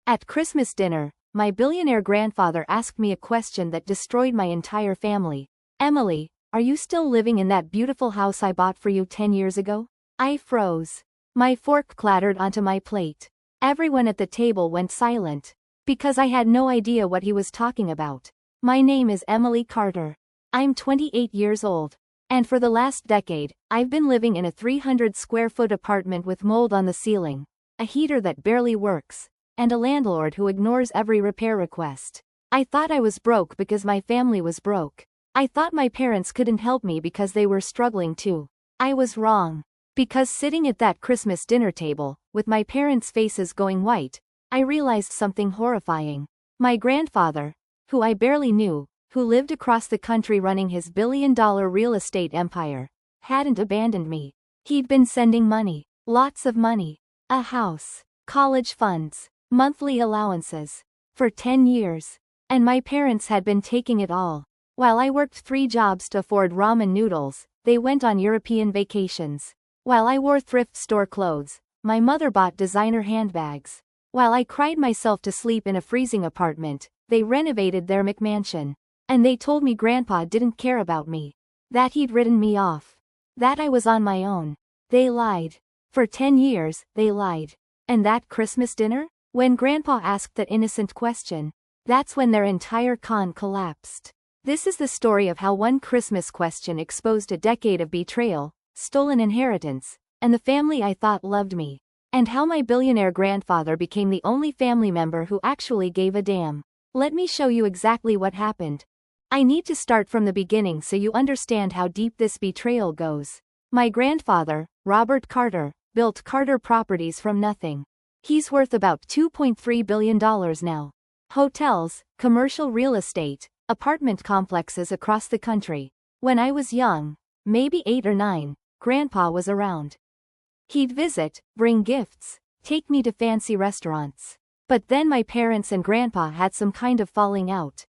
At Christmas dinner, my billionaire grandfather asked me a question that destroyed my entire family. Emily, are you still living in that beautiful house I bought for you 10 years ago? I froze. My fork clattered onto my plate. Everyone at the table went silent, because I had no idea what he was talking about. My name is Emily Carter. I'm 28 years old. And for the last decade, I've been living in a 300-square-foot apartment with mold on the ceiling, a heater that barely works, and a landlord who ignores every repair request. I thought I was broke because my family was broke. I thought my parents couldn't help me because they were struggling too. I was wrong. Because sitting at that Christmas dinner table, with my parents' faces going white, I realized something horrifying. My grandfather, who I barely knew, who lived across the country running his billion-dollar real estate empire, hadn't abandoned me. He'd been sending money, lots of money, a house, college funds, monthly allowances, for 10 years. And my parents had been taking it all. While I worked 3 jobs to afford ramen noodles, they went on European vacations. While I wore thrift store clothes, my mother bought designer handbags. While I cried myself to sleep in a freezing apartment, they renovated their McMansion. And they told me Grandpa didn't care about me. That he'd written me off. That I was on my own. They lied. For 10 years, they lied. And that Christmas dinner? When Grandpa asked that innocent question, that's when their entire con collapsed. This is the story of how one Christmas question exposed a decade of betrayal, stolen inheritance, and the family I thought loved me. And how my billionaire grandfather became the only family member who actually gave a damn. Let me show you exactly what happened. I need to start from the beginning so you understand how deep this betrayal goes. My grandfather, Robert Carter, built Carter Properties from nothing. He's worth about $2.3 billion now. Hotels, commercial real estate, apartment complexes across the country. When I was young, maybe 8 or 9, Grandpa was around. He'd visit, bring gifts, take me to fancy restaurants. But then my parents and Grandpa had some kind of falling out.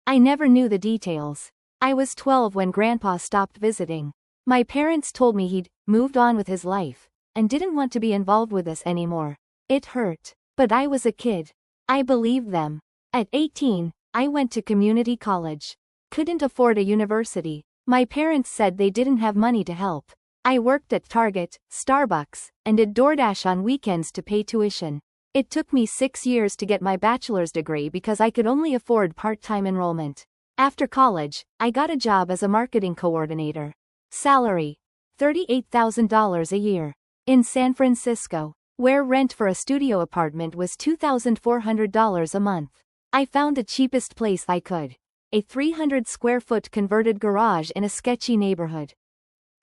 I never knew the details. I was 12 when Grandpa stopped visiting. My parents told me he'd moved on with his life, and didn't want to be involved with us anymore. It hurt. But I was a kid. I believed them. At 18, I went to community college. Couldn't afford a university. My parents said they didn't have money to help. I worked at Target, Starbucks, and did DoorDash on weekends to pay tuition. It took me 6 years to get my bachelor's degree because I could only afford part-time enrollment. After college, I got a job as a marketing coordinator. Salary: $38,000 a year. In San Francisco, where rent for a studio apartment was $2,400 a month. I found the cheapest place I could. A 300-square-foot converted garage in a sketchy neighborhood.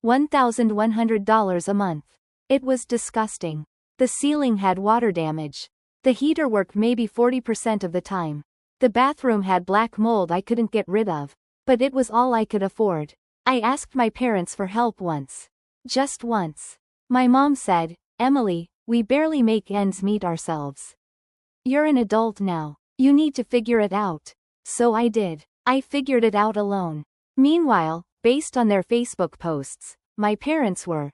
$1,100 a month. It was disgusting. The ceiling had water damage. The heater worked maybe 40% of the time. The bathroom had black mold I couldn't get rid of. But it was all I could afford. I asked my parents for help once. Just once. My mom said, "Emily, we barely make ends meet ourselves. You're an adult now. You need to figure it out." So I did. I figured it out alone. Meanwhile, based on their Facebook posts, my parents were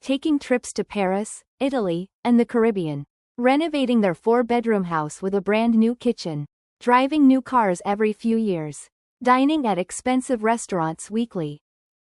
taking trips to Paris, Italy, and the Caribbean, renovating their 4-bedroom house with a brand new kitchen, driving new cars every few years, dining at expensive restaurants weekly.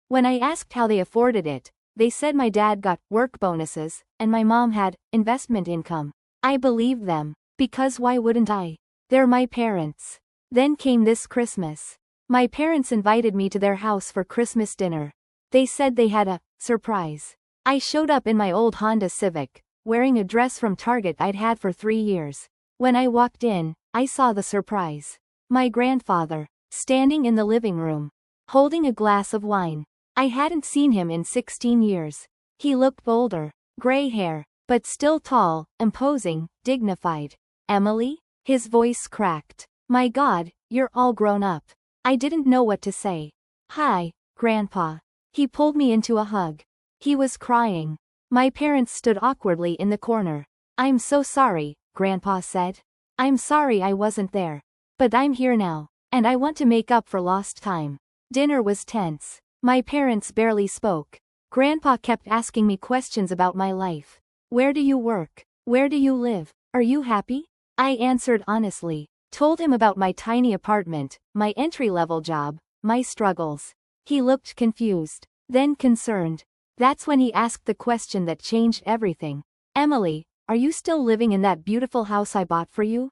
When I asked how they afforded it, they said my dad got work bonuses, and my mom had investment income. I believed them, because why wouldn't I? They're my parents. Then came this Christmas. My parents invited me to their house for Christmas dinner. They said they had a surprise. I showed up in my old Honda Civic, wearing a dress from Target I'd had for 3 years. When I walked in, I saw the surprise. My grandfather, standing in the living room, holding a glass of wine. I hadn't seen him in 16 years. He looked older, gray hair, but still tall, imposing, dignified. "Emily?" His voice cracked. "My God, you're all grown up." I didn't know what to say. "Hi, Grandpa." He pulled me into a hug. He was crying. My parents stood awkwardly in the corner. "I'm so sorry," Grandpa said. "I'm sorry I wasn't there. But I'm here now, and I want to make up for lost time." Dinner was tense. My parents barely spoke. Grandpa kept asking me questions about my life. "Where do you work? Where do you live? Are you happy?" I answered honestly. Told him about my tiny apartment, my entry-level job, my struggles. He looked confused, then concerned. That's when he asked the question that changed everything. Emily, are you still living in that beautiful house I bought for you?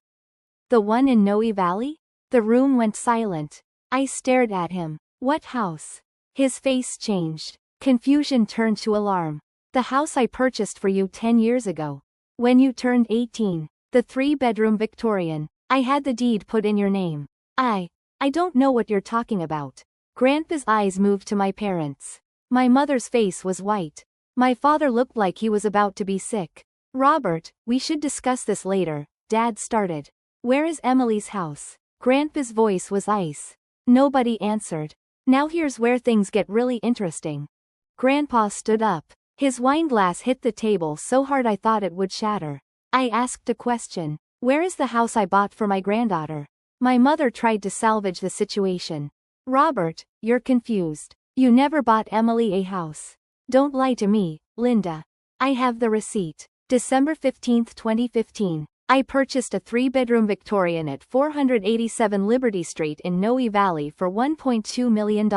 The one in Noe Valley? The room went silent. I stared at him. What house? His face changed. Confusion turned to alarm. The house I purchased for you 10 years ago. When you turned 18. The 3-bedroom Victorian. I had the deed put in your name. I don't know what you're talking about. Grandpa's eyes moved to my parents. My mother's face was white. My father looked like he was about to be sick. Robert, we should discuss this later, Dad started. Where is Emily's house? Grandpa's voice was ice. Nobody answered. Now here's where things get really interesting. Grandpa stood up. His wineglass hit the table so hard I thought it would shatter. I asked a question. Where is the house I bought for my granddaughter? My mother tried to salvage the situation. Robert, you're confused. You never bought Emily a house. Don't lie to me, Linda. I have the receipt. December 15, 2015. I purchased a 3-bedroom Victorian at 487 Liberty Street in Noe Valley for $1.2 million.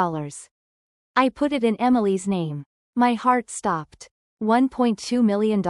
I put it in Emily's name. My heart stopped. $1.2 million?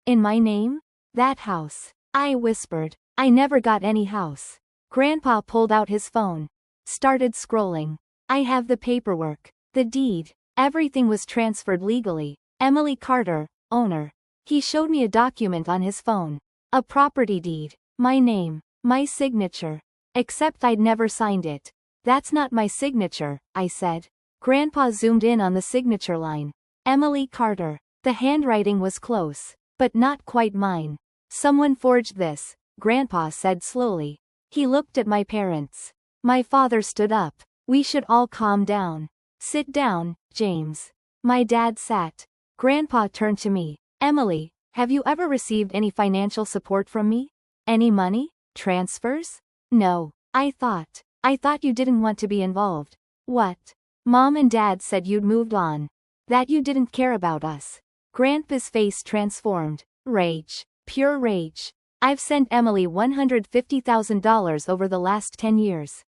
In my name? That house. I whispered. I never got any house. Grandpa pulled out his phone. Started scrolling. I have the paperwork. The deed. Everything was transferred legally. Emily Carter, owner. He showed me a document on his phone. A property deed. My name. My signature. Except I'd never signed it. That's not my signature, I said. Grandpa zoomed in on the signature line. Emily Carter. The handwriting was close, but not quite mine. Someone forged this, Grandpa said slowly. He looked at my parents. My father stood up. We should all calm down. Sit down, James. My dad sat. Grandpa turned to me. Emily, have you ever received any financial support from me? Any money? Transfers? No. I thought you didn't want to be involved. What? Mom and Dad said you'd moved on. That you didn't care about us. Grandpa's face transformed. Rage. Pure rage. I've sent Emily $150,000 over the last 10 years.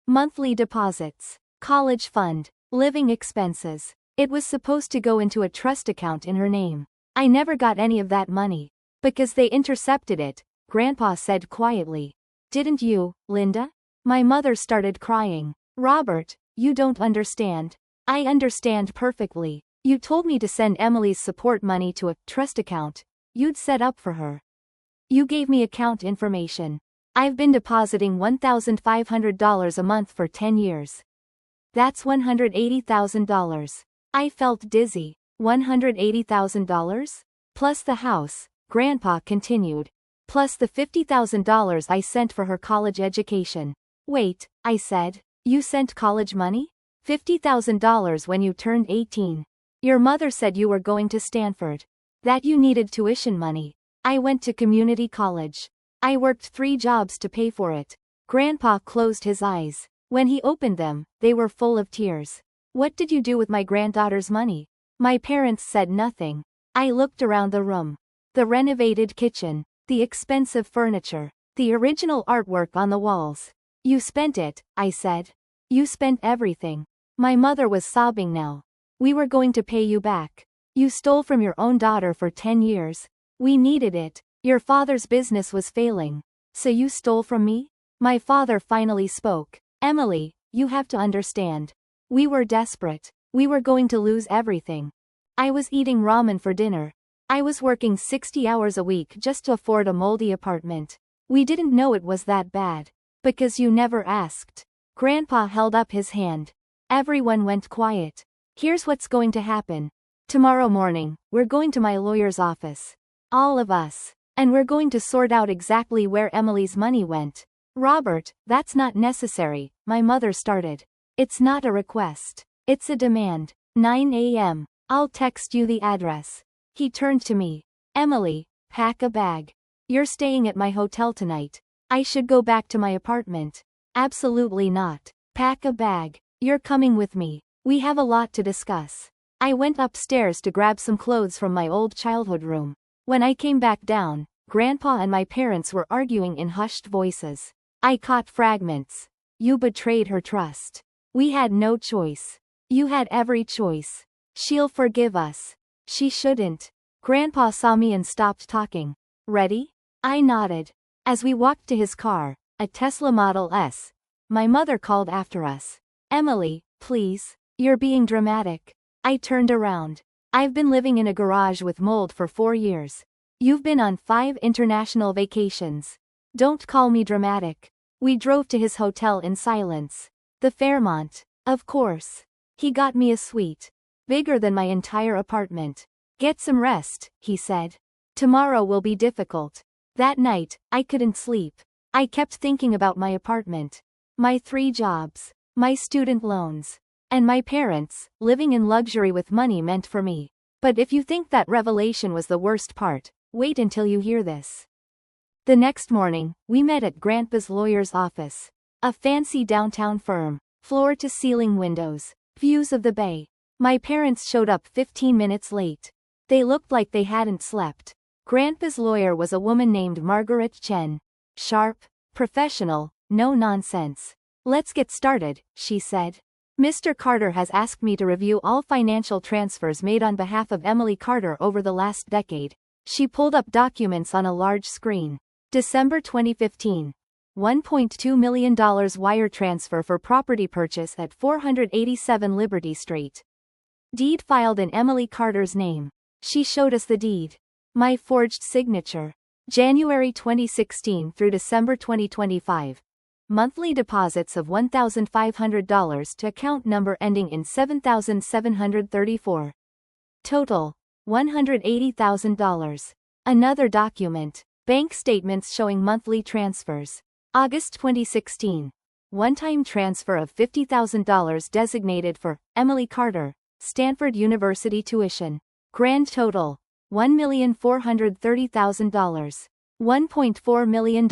Monthly deposits. College fund. Living expenses. It was supposed to go into a trust account in her name. I never got any of that money. Because they intercepted it, Grandpa said quietly. Didn't you, Linda? My mother started crying. Robert, you don't understand. I understand perfectly. You told me to send Emily's support money to a trust account you'd set up for her. You gave me account information. I've been depositing $1,500 a month for 10 years. That's $180,000. I felt dizzy. $180,000? Plus the house, Grandpa continued. Plus the $50,000 I sent for her college education. Wait, I said. You sent college money? $50,000 when you turned 18. Your mother said you were going to Stanford. That you needed tuition money. I went to community college. I worked 3 jobs to pay for it. Grandpa closed his eyes. When he opened them, they were full of tears. What did you do with my granddaughter's money? My parents said nothing. I looked around the room. The renovated kitchen. The expensive furniture. The original artwork on the walls. You spent it, I said. You spent everything. My mother was sobbing now. We were going to pay you back. You stole from your own daughter for 10 years. We needed it. Your father's business was failing. So you stole from me? My father finally spoke. Emily, you have to understand. We were desperate. We were going to lose everything. I was eating ramen for dinner. I was working 60 hours a week just to afford a moldy apartment. We didn't know it was that bad. Because you never asked. Grandpa held up his hand. Everyone went quiet. Here's what's going to happen. Tomorrow morning, we're going to my lawyer's office. All of us. And we're going to sort out exactly where Emily's money went. Robert, that's not necessary, my mother started. It's not a request. It's a demand. 9 a.m. I'll text you the address. He turned to me. Emily, pack a bag. You're staying at my hotel tonight. I should go back to my apartment. Absolutely not. Pack a bag. You're coming with me. We have a lot to discuss. I went upstairs to grab some clothes from my old childhood room. When I came back down, Grandpa and my parents were arguing in hushed voices. I caught fragments. You betrayed her trust. We had no choice. You had every choice. She'll forgive us. She shouldn't. Grandpa saw me and stopped talking. Ready? I nodded. As we walked to his car, a Tesla Model S, my mother called after us. Emily, please. You're being dramatic. I turned around. I've been living in a garage with mold for 4 years. You've been on 5 international vacations. Don't call me dramatic. We drove to his hotel in silence. The Fairmont. Of course. He got me a suite. Bigger than my entire apartment. Get some rest, he said. Tomorrow will be difficult. That night, I couldn't sleep. I kept thinking about my apartment. My 3 jobs. My student loans. And my parents, living in luxury with money meant for me. But if you think that revelation was the worst part, wait until you hear this. The next morning, we met at Grandpa's lawyer's office. A fancy downtown firm, floor-to-ceiling windows, views of the bay. My parents showed up 15 minutes late. They looked like they hadn't slept. Grandpa's lawyer was a woman named Margaret Chen. Sharp, professional, no nonsense. Let's get started, she said. Mr. Carter has asked me to review all financial transfers made on behalf of Emily Carter over the last decade. She pulled up documents on a large screen. December 2015. $1.2 million wire transfer for property purchase at 487 Liberty Street. Deed filed in Emily Carter's name. She showed us the deed. My forged signature. January 2016 through December 2025. Monthly deposits of $1,500 to account number ending in 7,734. Total. $180,000. Another document. Bank statements showing monthly transfers. August 2016. One-time transfer of $50,000 designated for Emily Carter, Stanford University tuition. Grand total. $1,430,000. $1.4 million.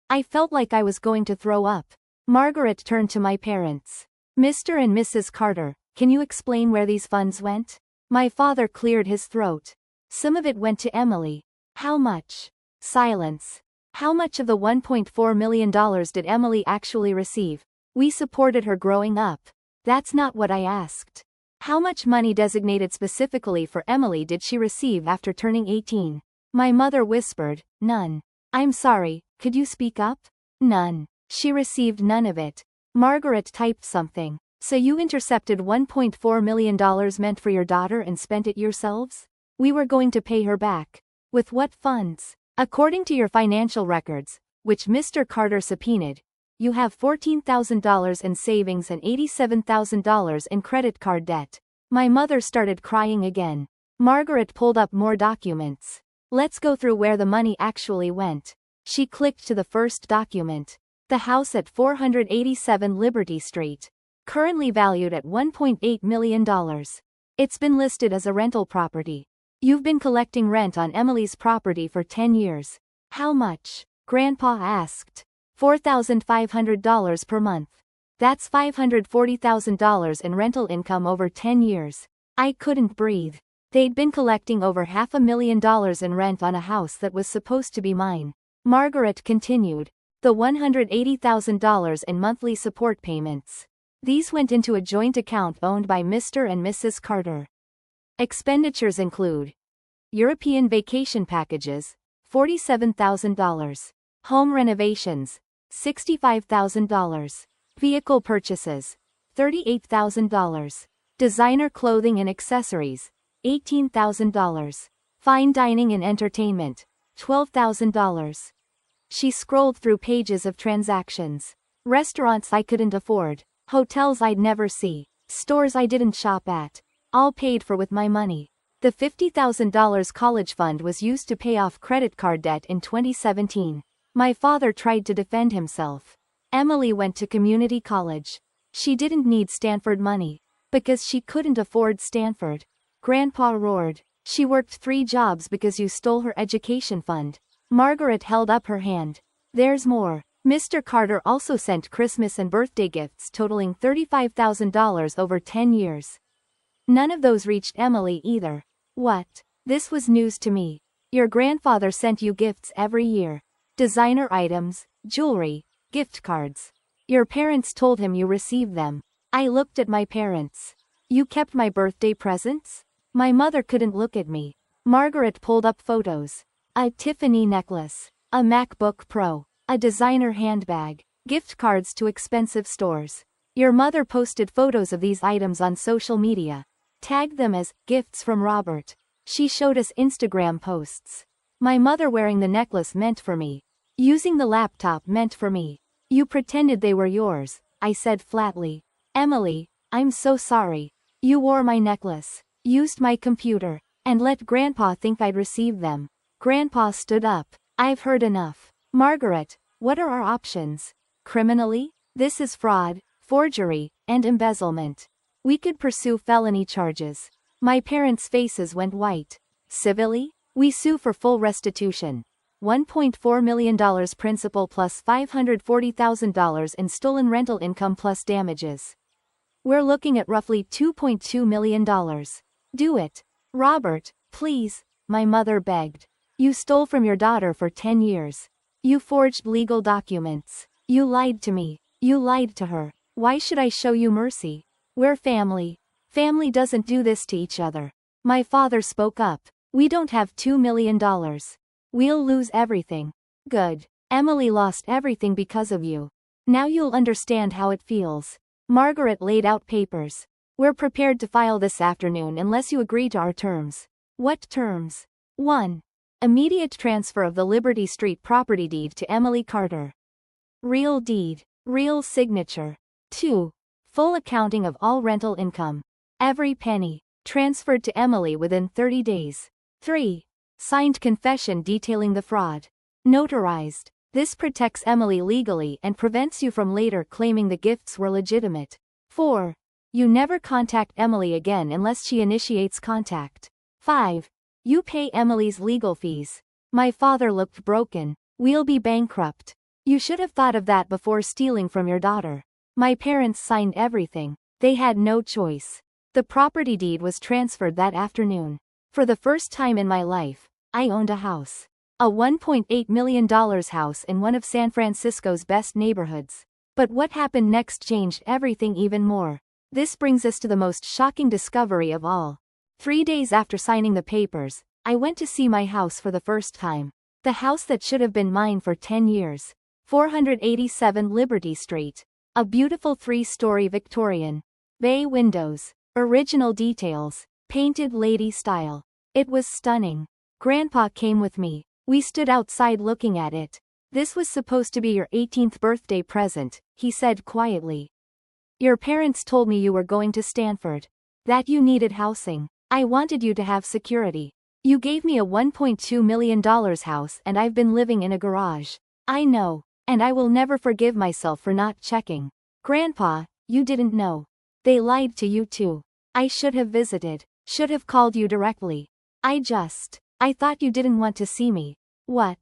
I felt like I was going to throw up. Margaret turned to my parents. Mr. and Mrs. Carter, can you explain where these funds went? My father cleared his throat. Some of it went to Emily. How much? Silence. How much of the $1.4 million did Emily actually receive? We supported her growing up. That's not what I asked. How much money designated specifically for Emily did she receive after turning 18? My mother whispered, none. I'm sorry, could you speak up? None. She received none of it. Margaret typed something. So you intercepted $1.4 million meant for your daughter and spent it yourselves? We were going to pay her back. With what funds? According to your financial records, which Mr. Carter subpoenaed, you have $14,000 in savings and $87,000 in credit card debt. My mother started crying again. Margaret pulled up more documents. Let's go through where the money actually went. She clicked to the first document. The house at 487 Liberty Street. Currently valued at $1.8 million. It's been listed as a rental property. You've been collecting rent on Emily's property for 10 years. How much? Grandpa asked. $4,500 per month. That's $540,000 in rental income over 10 years. I couldn't breathe. They'd been collecting over $500,000 in rent on a house that was supposed to be mine. Margaret continued. The $180,000 in monthly support payments. These went into a joint account owned by Mr. and Mrs. Carter. Expenditures include European vacation packages, $47,000. Home renovations, $65,000. Vehicle purchases, $38,000. Designer clothing and accessories, $18,000. Fine dining and entertainment, $12,000. She scrolled through pages of transactions. Restaurants I couldn't afford, hotels I'd never see, stores I didn't shop at, all paid for with my money. The $50,000 college fund was used to pay off credit card debt in 2017. My father tried to defend himself. Emily went to community college. She didn't need Stanford money, because she couldn't afford Stanford. Grandpa roared. She worked 3 jobs because you stole her education fund. Margaret held up her hand. There's more. Mr. Carter also sent Christmas and birthday gifts totaling $35,000 over 10 years. None of those reached Emily either. What? This was news to me. Your grandfather sent you gifts every year. Designer items, jewelry, gift cards. Your parents told him you received them. I looked at my parents. You kept my birthday presents? My mother couldn't look at me. Margaret pulled up photos. A Tiffany necklace. A MacBook Pro. A designer handbag. Gift cards to expensive stores. Your mother posted photos of these items on social media. Tagged them as gifts from Robert. She showed us Instagram posts. My mother wearing the necklace meant for me. Using the laptop meant for me. You pretended they were yours, I said flatly. Emily, I'm so sorry. You wore my necklace, used my computer, and let Grandpa think I'd received them. Grandpa stood up. I've heard enough. Margaret, what are our options? Criminally? This is fraud, forgery, and embezzlement. We could pursue felony charges. My parents' faces went white. Civilly? We sue for full restitution. $1.4 million principal plus $540,000 in stolen rental income plus damages. We're looking at roughly $2.2 million. Do it. Robert, please, my mother begged. You stole from your daughter for 10 years. You forged legal documents. You lied to me. You lied to her. Why should I show you mercy? We're family. Family doesn't do this to each other. My father spoke up. We don't have $2 million. We'll lose everything. Good. Emily lost everything because of you. Now you'll understand how it feels. Margaret laid out papers. We're prepared to file this afternoon unless you agree to our terms. What terms? 1. Immediate transfer of the Liberty Street property deed to Emily Carter. Real deed. Real signature. 2. Full accounting of all rental income. Every penny. Transferred to Emily within 30 days. 3. Signed confession detailing the fraud. Notarized. This protects Emily legally and prevents you from later claiming the gifts were legitimate. 4. You never contact Emily again unless she initiates contact. 5. You pay Emily's legal fees. My father looked broken. We'll be bankrupt. You should have thought of that before stealing from your daughter. My parents signed everything. They had no choice. The property deed was transferred that afternoon. For the first time in my life, I owned a house. A $1.8 million house in one of San Francisco's best neighborhoods. But what happened next changed everything even more. This brings us to the most shocking discovery of all. 3 days after signing the papers, I went to see my house for the first time. The house that should have been mine for 10 years. 487 Liberty Street. A beautiful 3-story Victorian. Bay windows. Original details. Painted lady style. It was stunning. Grandpa came with me. We stood outside looking at it. This was supposed to be your 18th birthday present, he said quietly. Your parents told me you were going to Stanford. That you needed housing. I wanted you to have security. You gave me a $1.2 million house and I've been living in a garage. I know. And I will never forgive myself for not checking. Grandpa, you didn't know. They lied to you too. I should have visited. Should have called you directly. I thought you didn't want to see me. What?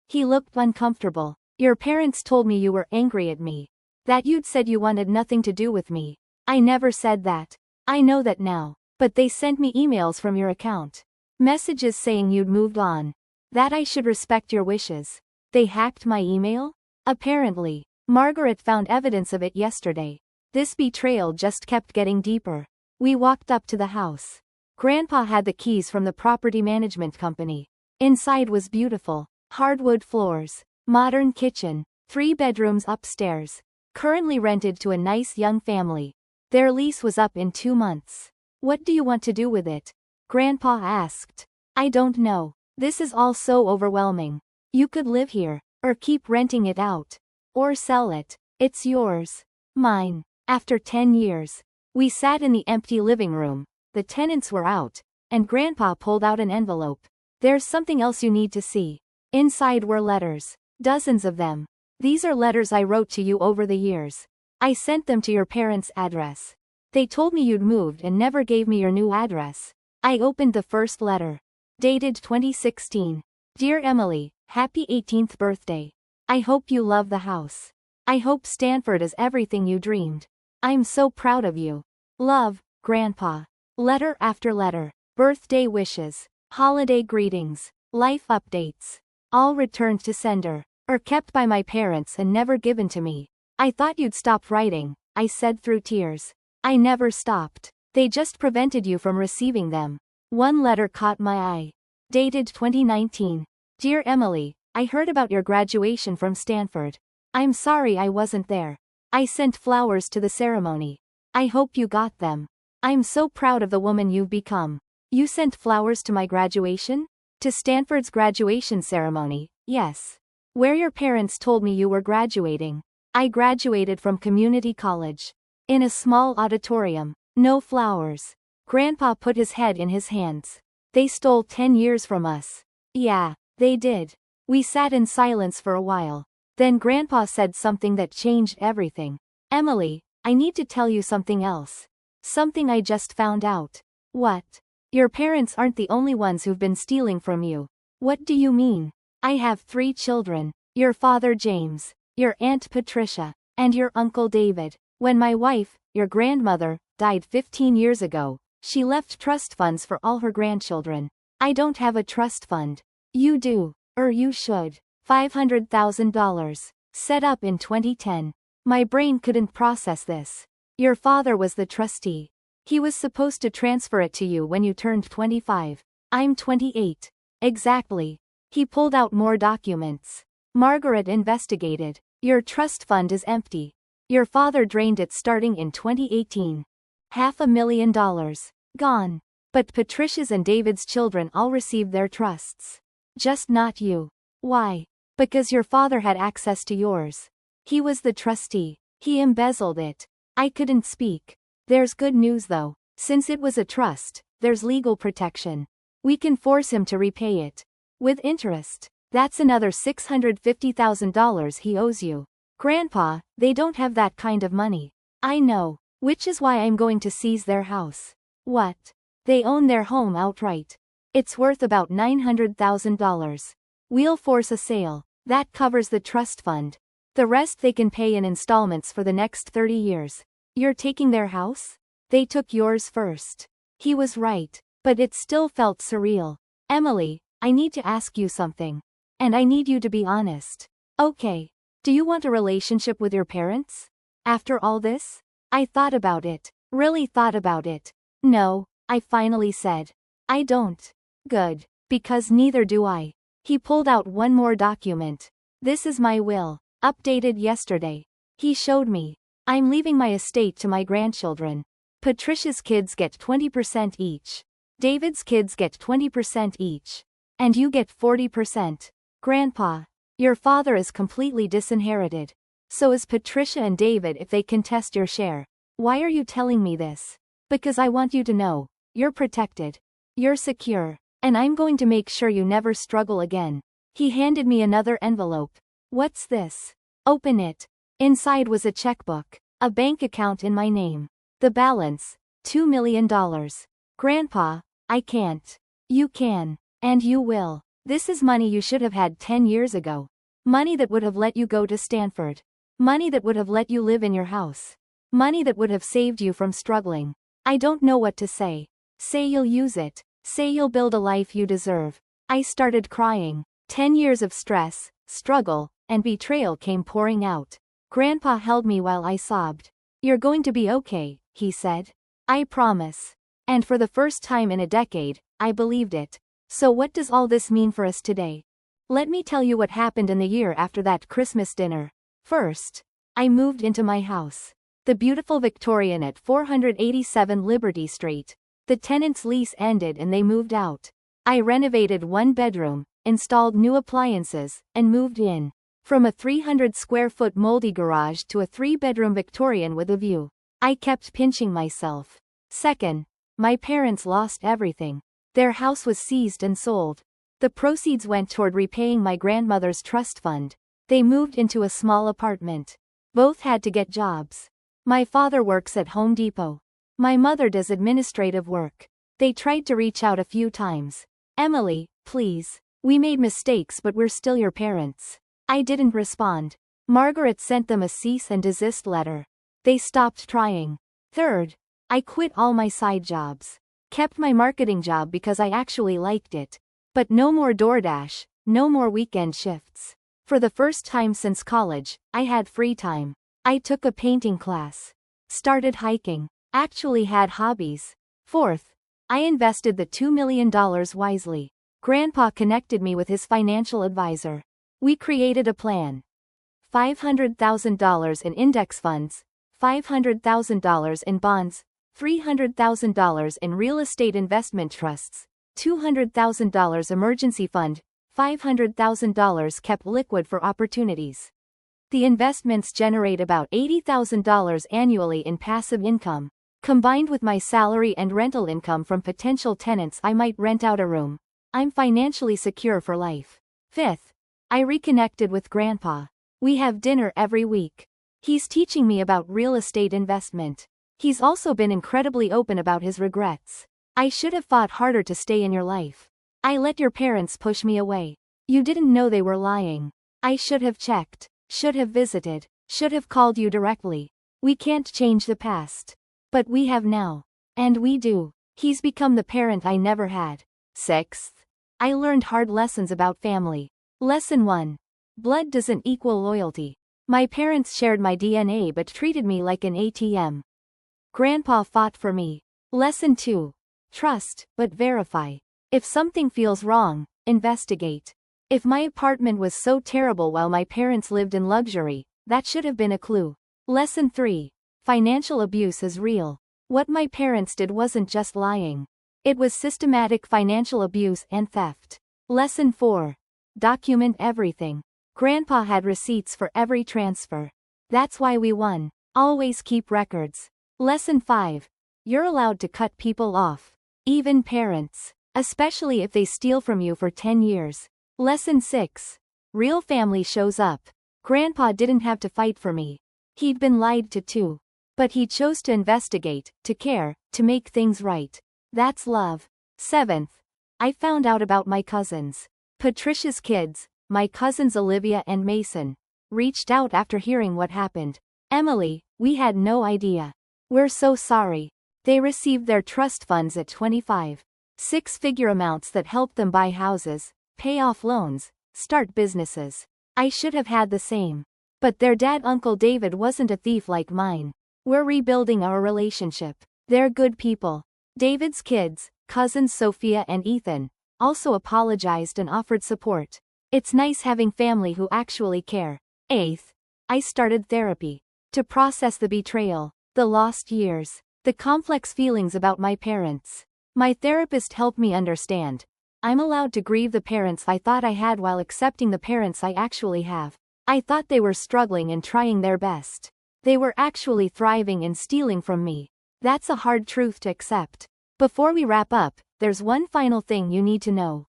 He looked uncomfortable. Your parents told me you were angry at me. That you'd said you wanted nothing to do with me. I never said that. I know that now. But they sent me emails from your account. Messages saying you'd moved on. That I should respect your wishes. They hacked my email? Apparently. Margaret found evidence of it yesterday. This betrayal just kept getting deeper. We walked up to the house. Grandpa had the keys from the property management company. Inside was beautiful. Hardwood floors. Modern kitchen. 3 bedrooms upstairs. Currently rented to a nice young family. Their lease was up in 2 months. What do you want to do with it? Grandpa asked. I don't know. This is all so overwhelming. You could live here, or keep renting it out. Or sell it. It's yours. Mine. After 10 years. We sat in the empty living room. The tenants were out, and Grandpa pulled out an envelope. There's something else you need to see. Inside were letters. Dozens of them. These are letters I wrote to you over the years. I sent them to your parents' address. They told me you'd moved and never gave me your new address. I opened the first letter. Dated 2016. Dear Emily, happy 18th birthday. I hope you love the house. I hope Stanford is everything you dreamed. I'm so proud of you. Love, Grandpa. Letter after letter. Birthday wishes. Holiday greetings. Life updates. All returned to sender. Or kept by my parents and never given to me. I thought you'd stop writing, I said through tears. I never stopped. They just prevented you from receiving them. One letter caught my eye. Dated 2019. Dear Emily, I heard about your graduation from Stanford. I'm sorry I wasn't there. I sent flowers to the ceremony. I hope you got them. I'm so proud of the woman you've become. You sent flowers to my graduation? To Stanford's graduation ceremony, yes. Where your parents told me you were graduating. I graduated from community college. In a small auditorium. No flowers. Grandpa put his head in his hands. They stole 10 years from us. Yeah, they did. We sat in silence for a while. Then Grandpa said something that changed everything. Emily, I need to tell you something else. Something I just found out. What? Your parents aren't the only ones who've been stealing from you. What do you mean? I have 3 children. Your father James, your Aunt Patricia, and your Uncle David. When my wife, your grandmother, died 15 years ago, she left trust funds for all her grandchildren. I don't have a trust fund. You do. You should. $500,000. Set up in 2010. My brain couldn't process this. Your father was the trustee. He was supposed to transfer it to you when you turned 25. I'm 28. Exactly. He pulled out more documents. Margaret investigated. Your trust fund is empty. Your father drained it starting in 2018. $500,000. Gone. But Patricia's and David's children all received their trusts. Just not you. Why? Because your father had access to yours. He was the trustee. He embezzled it. I couldn't speak. There's good news though. Since it was a trust, there's legal protection. We can force him to repay it. With interest. That's another $650,000 he owes you. Grandpa, they don't have that kind of money. I know. Which is why I'm going to seize their house. What? They own their home outright. It's worth about $900,000. We'll force a sale. That covers the trust fund. The rest they can pay in installments for the next 30 years. You're taking their house? They took yours first. He was right. But it still felt surreal. Emily, I need to ask you something. And I need you to be honest. Okay. Do you want a relationship with your parents? After all this? I thought about it. Really thought about it. No, I finally said. I don't. Good. Because neither do I. He pulled out one more document. This is my will. Updated yesterday. He showed me. I'm leaving my estate to my grandchildren. Patricia's kids get 20% each. David's kids get 20% each. And you get 40%. Grandpa. Your father is completely disinherited. So is Patricia and David if they contest your share. Why are you telling me this? Because I want you to know. You're protected. You're secure. And I'm going to make sure you never struggle again. He handed me another envelope. What's this? Open it. Inside was a checkbook. A bank account in my name. The balance. $2 million. Grandpa, I can't. You can. And you will. This is money you should have had 10 years ago. Money that would have let you go to Stanford. Money that would have let you live in your house. Money that would have saved you from struggling. I don't know what to say. Say you'll use it. Say you'll build a life you deserve. I started crying. 10 years of stress, struggle, and betrayal came pouring out. Grandpa held me while I sobbed. You're going to be okay, he said. I promise. And for the first time in a decade, I believed it. So what does all this mean for us today? Let me tell you what happened in the year after that Christmas dinner. First, I moved into my house. The beautiful Victorian at 487 Liberty Street. The tenant's lease ended and they moved out. I renovated one bedroom, installed new appliances, and moved in. From a 300 square foot moldy garage to a 3-bedroom Victorian with a view. I kept pinching myself. Second, my parents lost everything. Their house was seized and sold. The proceeds went toward repaying my grandmother's trust fund. They moved into a small apartment. Both had to get jobs. My father works at Home Depot. My mother does administrative work. They tried to reach out a few times. Emily, please. We made mistakes but we're still your parents. I didn't respond. Margaret sent them a cease and desist letter. They stopped trying. Third, I quit all my side jobs. Kept my marketing job because I actually liked it. But no more DoorDash, no more weekend shifts. For the first time since college, I had free time. I took a painting class. Started hiking. Actually had hobbies. Fourth, I invested the $2 million wisely. Grandpa connected me with his financial advisor. We created a plan. $500,000 in index funds, $500,000 in bonds, $300,000 in real estate investment trusts, $200,000 emergency fund, $500,000 kept liquid for opportunities. The investments generate about $80,000 annually in passive income. Combined with my salary and rental income from potential tenants I might rent out a room, I'm financially secure for life. Fifth, I reconnected with Grandpa. We have dinner every week. He's teaching me about real estate investment. He's also been incredibly open about his regrets. I should have fought harder to stay in your life. I let your parents push me away. You didn't know they were lying. I should have checked, should have visited, should have called you directly. We can't change the past. But we have now. And we do. He's become the parent I never had. Sixth, I learned hard lessons about family. Lesson 1. Blood doesn't equal loyalty. My parents shared my DNA but treated me like an ATM. Grandpa fought for me. Lesson 2. Trust, but verify. If something feels wrong, investigate. If my apartment was so terrible while my parents lived in luxury, that should have been a clue. Lesson 3. Financial abuse is real. What my parents did wasn't just lying. It was systematic financial abuse and theft. Lesson 4. Document everything. Grandpa had receipts for every transfer. That's why we won. Always keep records. Lesson 5. You're allowed to cut people off. Even parents. Especially if they steal from you for 10 years. Lesson 6. Real family shows up. Grandpa didn't have to fight for me. He'd been lied to too. But he chose to investigate, to care, to make things right. That's love. 7th. I found out about my cousins. Patricia's kids, my cousins Olivia and Mason, reached out after hearing what happened. Emily, we had no idea. We're so sorry. They received their trust funds at 25. Six-figure amounts that helped them buy houses, pay off loans, start businesses. I should have had the same. But their dad Uncle David wasn't a thief like mine. We're rebuilding our relationship. They're good people. David's kids, cousins Sophia and Ethan, also apologized and offered support. It's nice having family who actually care. 8th. I started therapy. To process the betrayal, the lost years, the complex feelings about my parents. My therapist helped me understand. I'm allowed to grieve the parents I thought I had while accepting the parents I actually have. I thought they were struggling and trying their best. They were actually thriving and stealing from me. That's a hard truth to accept. Before we wrap up, there's one final thing you need to know.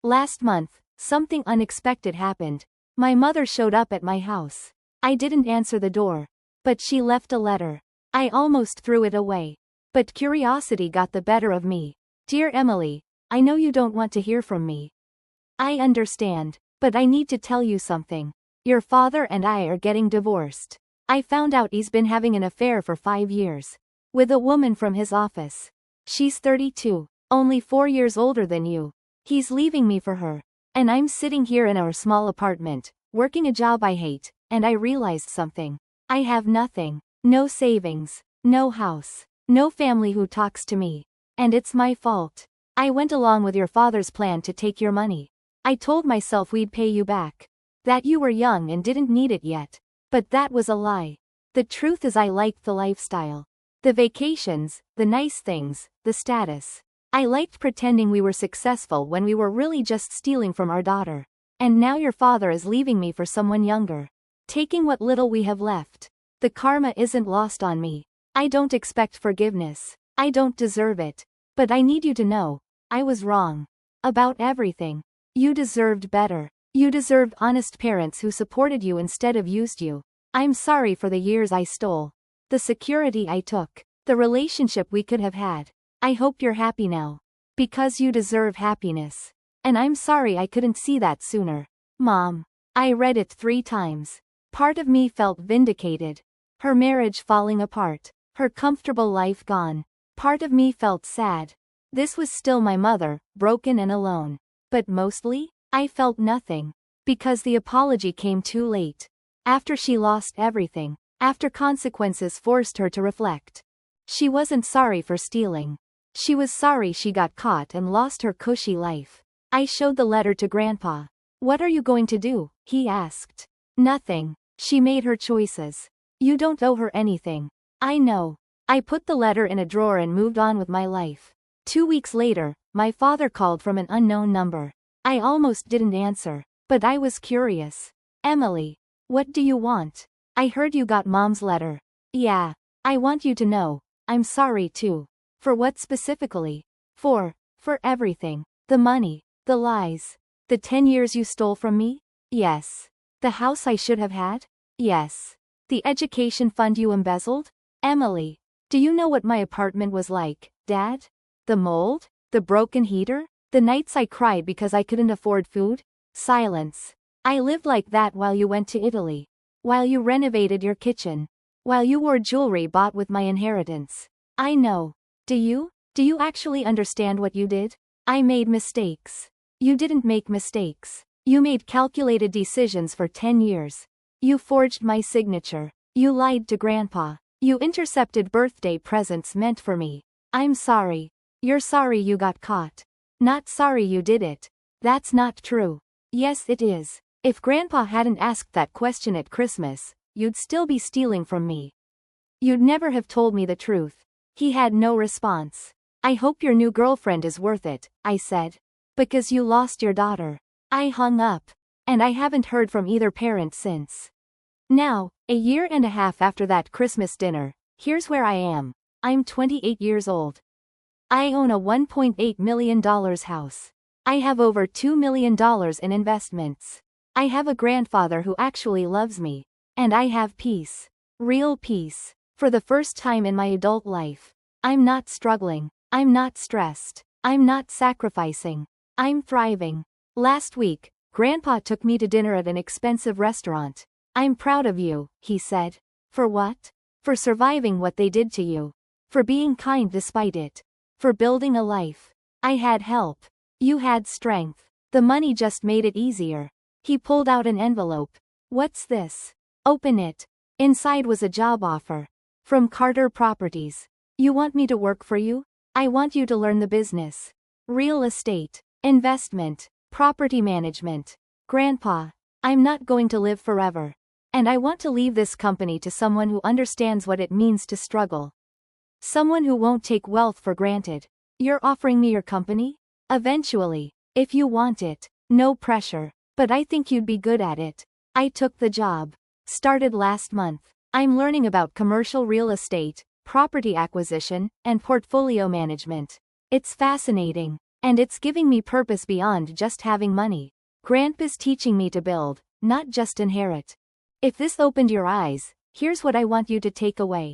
Last month, something unexpected happened. My mother showed up at my house. I didn't answer the door. But she left a letter. I almost threw it away. But curiosity got the better of me. Dear Emily, I know you don't want to hear from me. I understand. But I need to tell you something. Your father and I are getting divorced. I found out he's been having an affair for 5 years. With a woman from his office. She's 32, only 4 years older than you. He's leaving me for her. And I'm sitting here in our small apartment, working a job I hate, and I realized something. I have nothing. No savings. No house. No family who talks to me. And it's my fault. I went along with your father's plan to take your money. I told myself we'd pay you back. That you were young and didn't need it yet. But that was a lie. The truth is I liked the lifestyle. The vacations, the nice things, the status. I liked pretending we were successful when we were really just stealing from our daughter. And now your father is leaving me for someone younger. Taking what little we have left. The karma isn't lost on me. I don't expect forgiveness. I don't deserve it. But I need you to know, I was wrong. About everything. You deserved better. You deserved honest parents who supported you instead of used you. I'm sorry for the years I stole. The security I took. The relationship we could have had. I hope you're happy now. Because you deserve happiness. And I'm sorry I couldn't see that sooner. Mom. I read it 3 times. Part of me felt vindicated. Her marriage falling apart. Her comfortable life gone. Part of me felt sad. This was still my mother, broken and alone. But mostly, I felt nothing. Because the apology came too late. After she lost everything. After consequences forced her to reflect. She wasn't sorry for stealing. She was sorry she got caught and lost her cushy life. I showed the letter to Grandpa. "What are you going to do?" he asked. "Nothing. She made her choices. You don't owe her anything." "I know." I put the letter in a drawer and moved on with my life. 2 weeks later, my father called from an unknown number. I almost didn't answer. But I was curious. "Emily, what do you want? I heard you got Mom's letter." "Yeah. I want you to know. I'm sorry too." "For what specifically?" For everything. The money. The lies. The 10 years you stole from me?" "Yes." "The house I should have had?" "Yes." "The education fund you embezzled?" "Emily, do you know what my apartment was like, Dad? The mold? The broken heater? The nights I cried because I couldn't afford food?" Silence. "I lived like that while you went to Italy. While you renovated your kitchen. While you wore jewelry bought with my inheritance." "I know. Do you? Do you actually understand what you did?" "I made mistakes." "You didn't make mistakes. You made calculated decisions for 10 years. You forged my signature. You lied to Grandpa. You intercepted birthday presents meant for me." "I'm sorry." "You're sorry you got caught. Not sorry you did it." "That's not true." "Yes, it is. If Grandpa hadn't asked that question at Christmas, you'd still be stealing from me. You'd never have told me the truth." He had no response. "I hope your new girlfriend is worth it," I said. "Because you lost your daughter." I hung up. And I haven't heard from either parent since. Now, a year and a half after that Christmas dinner, here's where I am. I'm 28 years old. I own a $1.8 million house. I have over $2 million in investments. I have a grandfather who actually loves me. And I have peace. Real peace. For the first time in my adult life. I'm not struggling. I'm not stressed. I'm not sacrificing. I'm thriving. Last week, Grandpa took me to dinner at an expensive restaurant. "I'm proud of you," he said. "For what?" "For surviving what they did to you. For being kind despite it. For building a life. I had help. You had strength. The money just made it easier." He pulled out an envelope. "What's this?" "Open it." Inside was a job offer. "From Carter Properties. You want me to work for you? I want you to learn the business. Real estate. Investment. Property management." "Grandpa, I'm not going to live forever. And I want to leave this company to someone who understands what it means to struggle. Someone who won't take wealth for granted." "You're offering me your company?" "Eventually. If you want it. No pressure. But I think you'd be good at it." I took the job. Started last month. I'm learning about commercial real estate, property acquisition, and portfolio management. It's fascinating. And it's giving me purpose beyond just having money. Grandpa's teaching me to build, not just inherit. If this opened your eyes, here's what I want you to take away.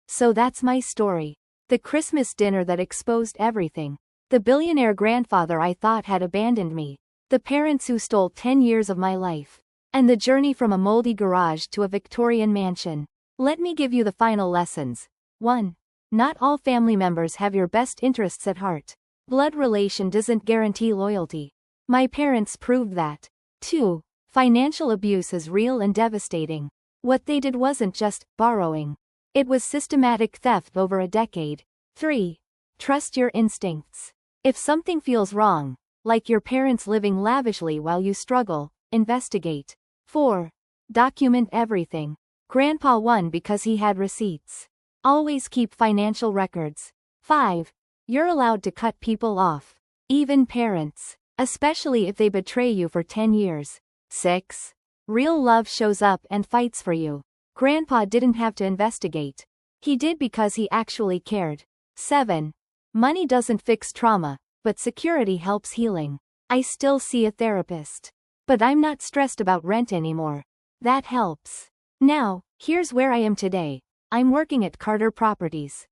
So that's my story. The Christmas dinner that exposed everything. The billionaire grandfather I thought had abandoned me. The parents who stole 10 years of my life. And the journey from a moldy garage to a Victorian mansion. Let me give you the final lessons. 1. Not all family members have your best interests at heart. Blood relation doesn't guarantee loyalty. My parents proved that. 2. Financial abuse is real and devastating. What they did wasn't just borrowing. It was systematic theft over a decade. 3. Trust your instincts. If something feels wrong, like your parents living lavishly while you struggle, investigate. 4. Document everything. Grandpa won because he had receipts. Always keep financial records. 5. You're allowed to cut people off. Even parents. Especially if they betray you for 10 years. 6. Real love shows up and fights for you. Grandpa didn't have to investigate. He did because he actually cared. 7. Money doesn't fix trauma, but security helps healing. I still see a therapist. But I'm not stressed about rent anymore. That helps. Now, here's where I am today. I'm working at Carter Properties.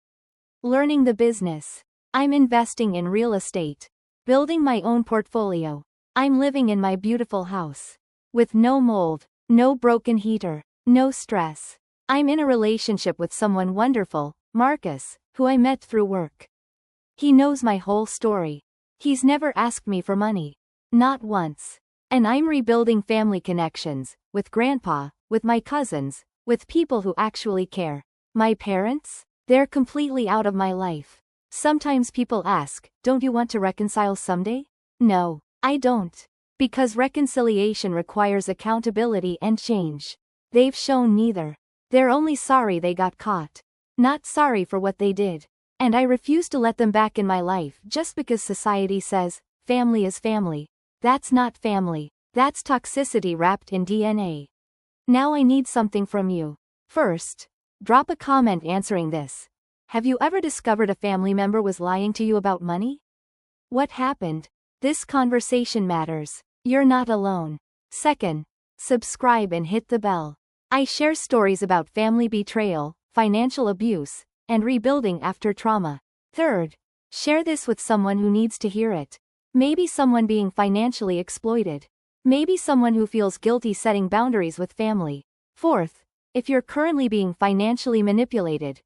Learning the business. I'm investing in real estate. Building my own portfolio. I'm living in my beautiful house. With no mold, no broken heater, no stress. I'm in a relationship with someone wonderful, Marcus, who I met through work. He knows my whole story. He's never asked me for money. Not once. And I'm rebuilding family connections, with grandpa, with my cousins, with people who actually care. My parents? They're completely out of my life. Sometimes people ask, don't you want to reconcile someday? No, I don't. Because reconciliation requires accountability and change. They've shown neither. They're only sorry they got caught. Not sorry for what they did. And I refuse to let them back in my life just because society says, family is family. That's not family. That's toxicity wrapped in DNA. Now I need something from you. First, drop a comment answering this. Have you ever discovered a family member was lying to you about money? What happened? This conversation matters. You're not alone. Second, subscribe and hit the bell. I share stories about family betrayal, financial abuse, and rebuilding after trauma. Third, share this with someone who needs to hear it. Maybe someone being financially exploited. Maybe someone who feels guilty setting boundaries with family. Fourth, if you're currently being financially manipulated,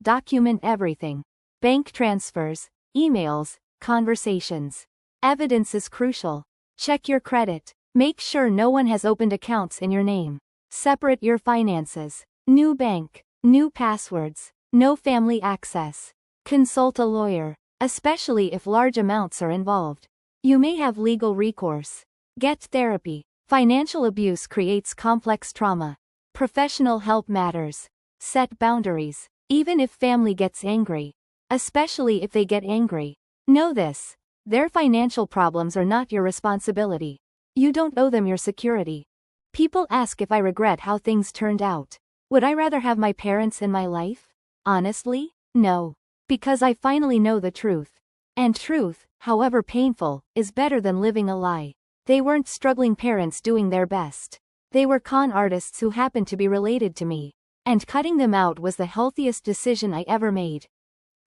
document everything. Bank transfers, emails, conversations. Evidence is crucial. Check your credit. Make sure no one has opened accounts in your name. Separate your finances. New bank. New passwords. No family access. Consult a lawyer, especially if large amounts are involved. You may have legal recourse. Get therapy. Financial abuse creates complex trauma. Professional help matters. Set boundaries. Even if family gets angry. Especially if they get angry. Know this. Their financial problems are not your responsibility. You don't owe them your security. People ask if I regret how things turned out. Would I rather have my parents in my life? Honestly, no. Because I finally know the truth. And truth, however painful, is better than living a lie. They weren't struggling parents doing their best. They were con artists who happened to be related to me. And cutting them out was the healthiest decision I ever made.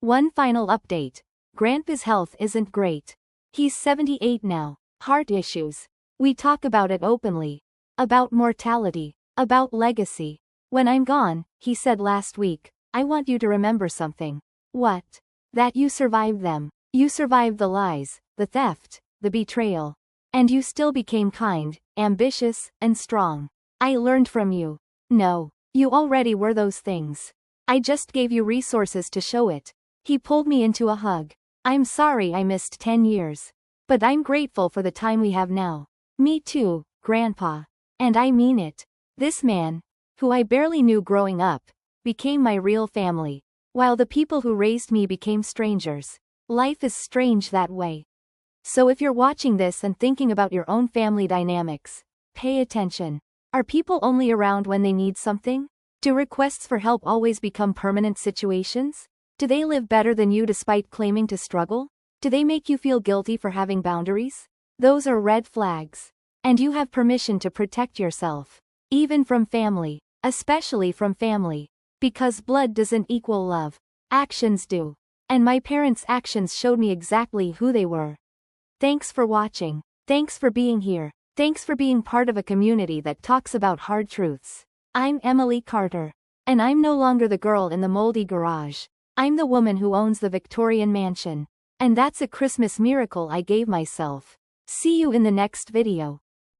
One final update. Grandpa's health isn't great. He's 78 now. Heart issues. We talk about it openly. About mortality. About legacy. When I'm gone, he said last week, I want you to remember something. What? That you survived them. You survived the lies, the theft, the betrayal. And you still became kind, ambitious, and strong. I learned from you. No, you already were those things. I just gave you resources to show it. He pulled me into a hug. I'm sorry I missed 10 years. But I'm grateful for the time we have now. Me too, Grandpa. And I mean it. This man, who I barely knew growing up, became my real family, while the people who raised me became strangers. Life is strange that way. So if you're watching this and thinking about your own family dynamics, pay attention. Are people only around when they need something? Do requests for help always become permanent situations? Do they live better than you despite claiming to struggle? Do they make you feel guilty for having boundaries? Those are red flags. And you have permission to protect yourself. Even from family. Especially from family. Because blood doesn't equal love. Actions do. And my parents' actions showed me exactly who they were. Thanks for watching. Thanks for being here. Thanks for being part of a community that talks about hard truths. I'm Emily Carter. And I'm no longer the girl in the moldy garage. I'm the woman who owns the Victorian mansion. And that's a Christmas miracle I gave myself. See you in the next video.